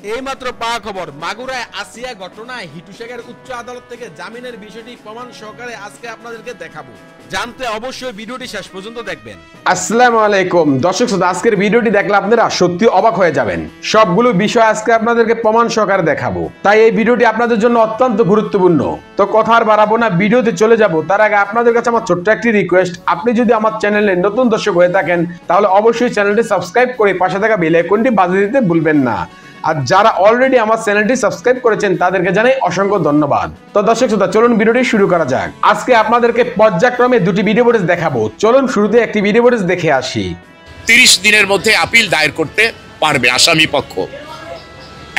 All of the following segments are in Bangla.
এইমাত্র পাওয়া খবর, মাগুরায় আসিয়া ঘটনায় হিটু শেখের উচ্চ আদালত থেকে জামিনের বিষয়টি প্রমাণ সহকারে আজকে আপনাদেরকে দেখাবো। জানতে অবশ্যই ভিডিওটি শেষ পর্যন্ত দেখবেন। আসসালামু আলাইকুম দর্শক শ্রোতা, আজকের ভিডিওটি দেখলে আপনারা সত্যি অবাক হয়ে যাবেন। সবগুলো বিষয় আজকে আপনাদেরকে প্রমাণ সহকারে দেখাবো, তাই এই ভিডিওটি আপনাদের জন্য অত্যন্ত গুরুত্বপূর্ণ। তো কথা আর বাড়াবো না, ভিডিওতে চলে যাব। তার আগে আপনাদের কাছে আমার ছোট্ট একটি রিকোয়েস্ট, আপনি যদি আমার চ্যানেলে নতুন দর্শক হয়ে থাকেন তাহলে অবশ্যই চ্যানেলটি সাবস্ক্রাইব করে পাশে থাকা বেল আইকনটি বাজিয়ে দিতে ভুলবেন না। আর যারা অলরেডি আমার চ্যানেলটি সাবস্ক্রাইব করেছেন তাদেরকে জানাই অসংখ্য ধন্যবাদ। তো দর্শক শ্রোতা, চলুন ভিডিওটি শুরু করা যাক। আজকে আপনাদেরকে পর্যায়ক্রমে দুটি ভিডিও ফুটেজ দেখাবো। চলুন শুরুতে একটি ভিডিও ফুটেজ দেখে আসি। 30 দিনের মধ্যে আপিল দায়ের করতে পারবে আসামি পক্ষ,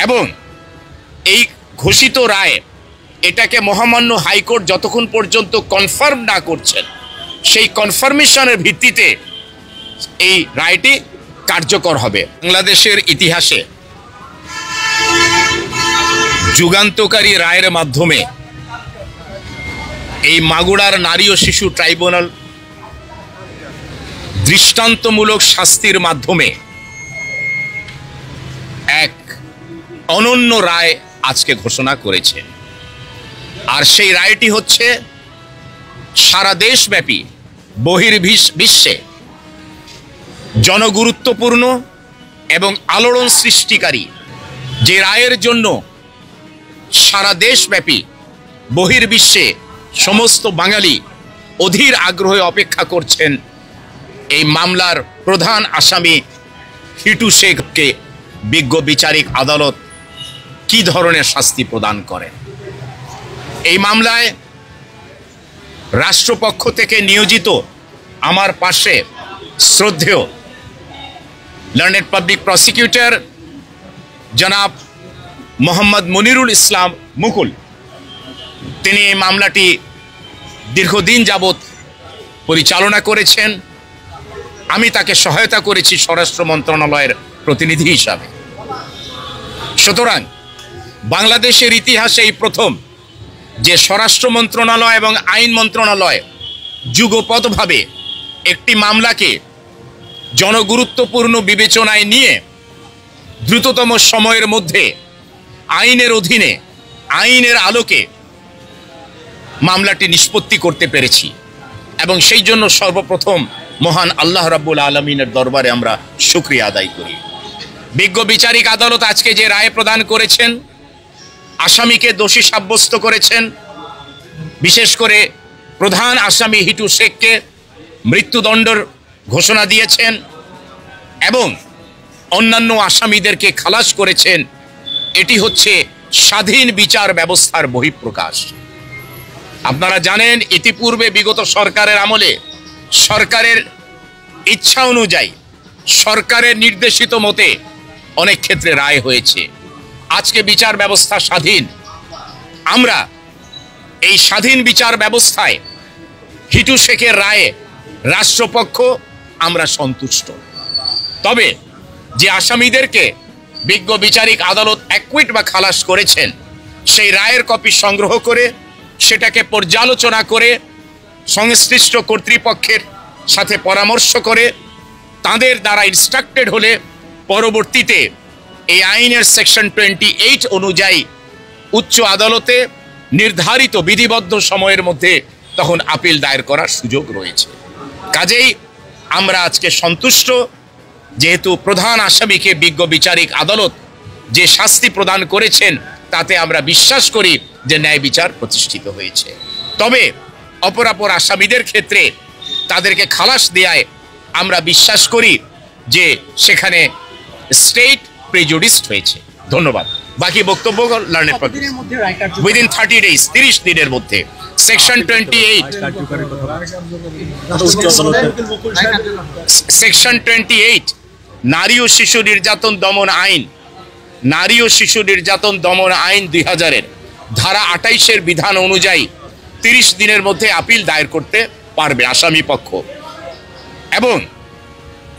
এবং এই ঘোষিত রায় এটাকে মহামান্য হাইকোর্ট যতক্ষণ পর্যন্ত কনফার্ম না করছেন, সেই কনফার্মেশনের ভিত্তিতে এই রায়টি কার্যকর হবে। বাংলাদেশের ইতিহাসে যুগান্তকারী রায়ের মাধ্যমে এই মাগুরার নারী ও শিশু ট্রাইব্যুনাল দৃষ্টান্তমূলক শাস্তির মাধ্যমে এক অনন্য রায় আজকে ঘোষণা করেছে। আর সেই রায়টি হচ্ছে সারা দেশব্যাপী বহির্বিশ্বে জনগুরুত্বপূর্ণ এবং আলোড়ন সৃষ্টিকারী যে রায়ের জন্য সারা দেশব্যাপী বহির্বিশ্বে সমস্ত বাঙালি অধীর আগ্রহে অপেক্ষা করছেন। এই মামলার প্রধান আসামি হিটু শেখকে বিজ্ঞ বিচারিক আদালত কি ধরনের শাস্তি প্রদান করেন। এই মামলায় রাষ্ট্রপক্ষ থেকে নিয়োজিত আমার পাশে শ্রদ্ধেয় লার্নেড পাবলিক প্রসিকিউটর জনাব মোহাম্মদ মনিরুল ইসলাম মুকুল, তিনি এই মামলাটি দীর্ঘদিন যাবৎ পরিচালনা করেছেন। আমি তাকে সহায়তা করেছি স্বরাষ্ট্র মন্ত্রণালয়ের প্রতিনিধি হিসাবে। সুতরাং বাংলাদেশের ইতিহাসে এই প্রথম যে স্বরাষ্ট্র মন্ত্রণালয় এবং আইন মন্ত্রণালয় যুগপৎভাবে একটি মামলাকে জনগুরুত্বপূর্ণ বিবেচনায় নিয়ে দ্রুততম সময়ের মধ্যে আইনের অধীনে আইনের আলোকে মামলাটি নিষ্পত্তি করতে পেরেছি, এবং সেই জন্য সর্বপ্রথম মহান আল্লাহ রাব্বুল আলামিনের দরবারে আমরা শুকরিয়া আদায় করি। বিজ্ঞ বিচারিক আদালত আজকে যে রায় প্রদান করেছেন, আসামিকে দোষী সাব্যস্ত করেছেন। বিশেষ করে প্রধান আসামি হিটু শেখকে মৃত্যুদণ্ডের ঘোষণা দিয়েছেন এবং অন্যান্য আসামিদেরকে খালাস করেছেন। এটি হচ্ছে স্বাধীন বিচার ব্যবস্থার বহিঃপ্রকাশ। আপনারা জানেন, ইতিপূর্বে বিগত সরকারের আমলে সরকারের ইচ্ছা অনুযায়ী সরকারের নির্দেশিত মতে অনেক ক্ষেত্রে রায় হয়েছে। আজকে বিচার ব্যবস্থা স্বাধীন। আমরা এই স্বাধীন বিচার ব্যবস্থায় হিটু শেখের রায়ে রাষ্ট্রপক্ষ আমরা সন্তুষ্ট। তবে যে আসামিদেরকে বিজ্ঞ বিচারিক আদালত অ্যাকুইট বা খালাস করেছেন, সেই রায়ের কপি সংগ্রহ করে সেটাকে পর্যালোচনা করে সংশ্লিষ্ট কর্তৃপক্ষের সাথে পরামর্শ করে তাদের দ্বারা ইনস্ট্রাক্টেড হলে পরবর্তীতে এই আইনের সেকশন 28 অনুযায়ী উচ্চ আদালতে নির্ধারিত বিধিবদ্ধ সময়ের মধ্যে তখন আপিল দায়ের করার সুযোগ রয়েছে। কাজেই আমরা আজকে সন্তুষ্ট, যেহেতু প্রধান আসামিকে বিজ্ঞ বিচারিক আদালত যে শাস্তি প্রদান করেছেন তাতে আমরা বিশ্বাস করি যে ন্যায় বিচার প্রতিষ্ঠিত হয়েছে। তবে অপরাপর আসামিদের ক্ষেত্রে তাদেরকে খালাস দেয়ায় আমরা বিশ্বাস করি যে সেখানে স্টেট প্রেজুডিসড হয়েছে। ধন্যবাদ। বাকি বক্তব্য লার্নেড পাবলিক উইদিন 30 days, 30 দিনের মধ্যে সেকশন 28 নারী ও শিশু নির্যাতন দমন আইন, নারী ও শিশু নির্যাতন দমন আইন 2000-এর ধারা 28-এর বিধান অনুযায়ী 30 দিনের মধ্যে আপিল দায়ের করতে পারবে আসামি পক্ষ, এবং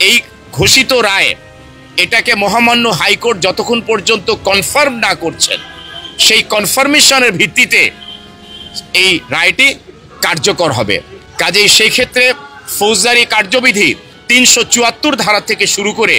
এই ঘোষিত রায় এটাকে মহামান্য হাইকোর্ট যতক্ষণ পর্যন্ত কনফার্ম না করছেন, সেই কনফার্মেশনের ভিত্তিতে এই রায়টি কার্যকর হবে। কাজেই সেই ক্ষেত্রে ফৌজদারি কার্যবিধি 374 ধারা থেকে শুরু করে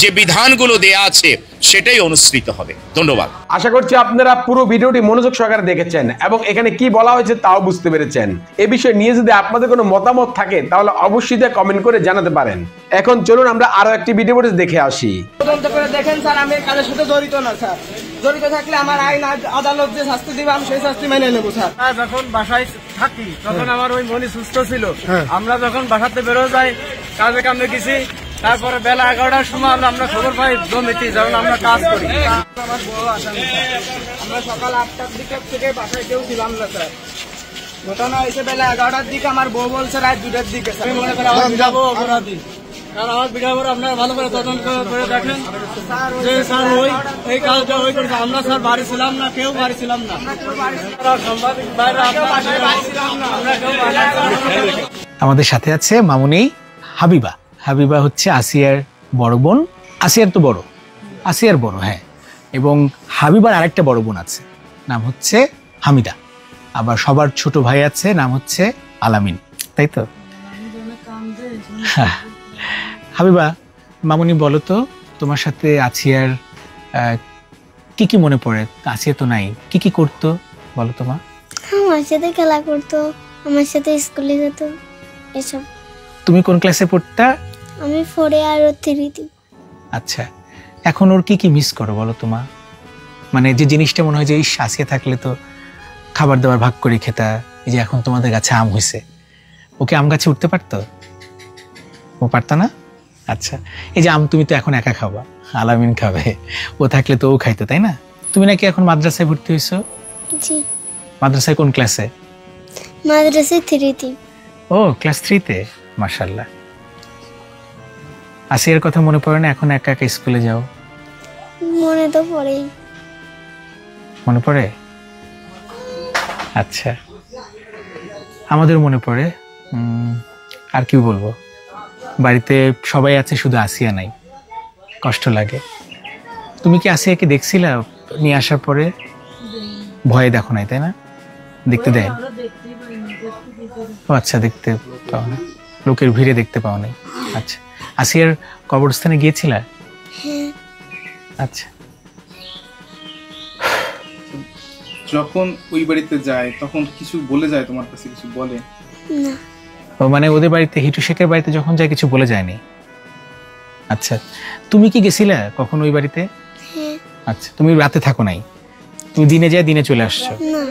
যে বিধানগুলো দেয়া আছে সেটাই অনুসৃত হবে। ধন্যবাদ। আশা করছি আপনারা পুরো ভিডিওটি মনোযোগ সহকারে দেখেছেন এবং এখানে কি বলা হয়েছে তাও বুঝতে পেরেছেন। এ বিষয়ে নিয়ে যদি আপনাদের কোনো মতামত থাকে তাহলে অবশ্যই তা কমেন্ট করে জানাতে পারেন। এখন চলুন আমরা আরো একটি ভিডিও দেখে আসি। তদন্ত করে দেখেন স্যার, আমি কাজের সাথে জড়িত না স্যার। জড়িত থাকলে আমার আইন আদালত যে শাস্তি দিবে আমি সেই শাস্তি মেনে নেবো স্যার। যখন বাসায় থাকি তখন আমার ওই মনি সুস্থ ছিল। আমরা যখন বাসাতে বেরো যাই কাজে কামে গেছি, তারপরে বেলা 11টার সময় আমরা খবর পাই জমিতে, যখন আমরা কাজ করি। আমার বউ আসামি স্যার। আমরা সকাল 8টার দিকে থেকে বাসায় কেউ ছিলাম না স্যার। ঘটনা হয়েছে বেলা 11টার দিকে, আমার বউ বলছে রাত 2টার দিকে। আমি মনে করি আমার যাবো অপরাধী, কারণ আমার বিঘাবার আপনারা ভালো করে তদন্ত করে দেখেন যে স্যার ওই এই কাজটা ওই করেছে। আমরা স্যার বাড়ি ছিলাম না, কেউ বাড়ি ছিলাম না। সাংবাদিক বাইরে আমরা কেউ আমাদের সাথে আছে মামুনি হাবিবা। হাবিবা হচ্ছে আসিয়ার বড় বোন। আসিয়ার তো বড়, আসিয়ার বড়, হ্যাঁ। এবং হাবিবার আরেকটা বড় বোন আছে, নাম হচ্ছে হামিদা। আবার সবার ছোট ভাই আছে, নাম হচ্ছে আলামিন, তাই তো? হ্যাঁ। হাবিবা, মামুনি বলো তো তোমার সাথে আসিয়ার কি কি মনে পড়ে? আসিয়া তো নাই, কি কি করতো বলো তো মা? আমার সাথে খেলা করতো, আমার সাথে স্কুলে যেত, এসব। তুমি কোন ক্লাসে পড়তা? আমি 4 আর 3 আচ্ছা, এখন ওর কি কি মিস করো বলো তো মা? মানে যে জিনিসটা মনে হয় যে ইস আসিয়া থাকলে তো খাবার দাবার ভাগ করে খেতা। এই যে এখন তোমাদের গাছে আম হয়েছে, ওকে আম গাছে উঠতে পারতো? ও পারতো না? আচ্ছা, এই যে আম তুমি তো এখন একা খাবা, আলামিন খাবে, ও থাকলে তো ও খাইতো, তাই না? তুমি নাকি এখন মাদ্রাসায় ভর্তি হয়েছো? জি। মাদ্রাসায় কোন ক্লাসে? মাদ্রাসায় 3 ও, ক্লাস 3-তে। মাশাআল্লাহ। আসিয়ার কথা মনে পড়ে না এখন একা একা স্কুলে যাও? মনে তো পড়েই। মনে পড়ে? আচ্ছা, আমাদের মনে পড়ে। আর কি বলবো, বাড়িতে সবাই আছে, শুধু আসিয়া নাই, কষ্ট লাগে। তুমি কি আসিয়াকে দেখছিলা নিয়ে আসার পরে? ভয়ে দেখো নাই, তাই না? দেখতে দেয়? ও আচ্ছা, দেখতে পাও না, লোকের ভিড়ে দেখতে পাও নাই। আচ্ছা, আসিয়ার কবরস্থানে গিয়েছিলা? হ্যাঁ। আচ্ছা। যখন ওই বাড়িতে যায় তখন কিছু বলে যায় তোমার কাছে? কিছু বলে না। ও মানে ওদের বাড়িতে, হিটু শেখের বাড়িতে যখন যায় কিছু বলে যায়নি? আচ্ছা, তুমি কি গেছিলা কখন ওই বাড়িতে? হ্যাঁ। আচ্ছা, তুমি রাতে থাকো নাই, তুমি দিনে যায় দিনে চলে আসছো? না।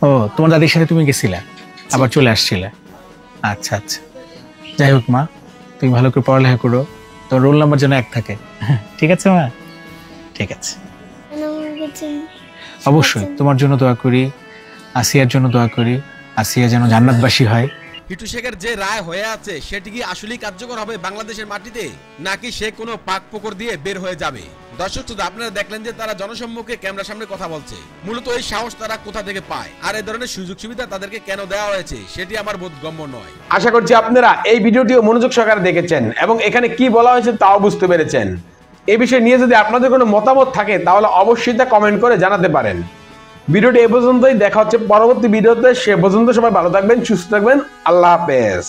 ও, তোমার দাদির সাথে তুমি গেছিলা আবার চলে আসছিলা? আচ্ছা আচ্ছা, যাই হোক মা, তুমি ভালো করে পড়ালেখা করো, তোর রোল নাম্বার যেন 1 থাকে। ঠিক আছে মা? ঠিক আছে, অবশ্যই তোমার জন্য দোয়া করি, আসিয়ার জন্য দোয়া করি, আসিয়া যেন জান্নাতবাসী হয়। হিটু শেখের যে রায় হয়ে আছে সেটি কি আসলেই কার্যকর হবে বাংলাদেশের মাটিতে, নাকি সে কোনো পাক পোকর দিয়ে বের হয়ে যাবে? দর্শক শ্রোতা, আপনারা দেখলেন যে তারা জনসম্মুখে ক্যামেরার সামনে কথা বলছে। মূলত এই সাহস তারা কোথা থেকে পায়, আর এই ধরনের সুযোগ সুবিধা তাদেরকে কেন দেওয়া হয়েছে সেটি আমার বোধগম্য নয়। আশা করছি আপনারা এই ভিডিওটিও মনোযোগ সহকারে দেখেছেন এবং এখানে কি বলা হয়েছে তাও বুঝতে পেরেছেন। এই বিষয়ে নিয়ে যদি আপনাদের কোনো মতামত থাকে তাহলে অবশ্যই তা কমেন্ট করে জানাতে পারেন। ভিডিওটি এ পর্যন্তই, দেখা হচ্ছে পরবর্তী ভিডিওতে। সে পর্যন্ত সবাই ভালো থাকবেন, সুস্থ থাকবেন। আল্লাহ হাফেজ।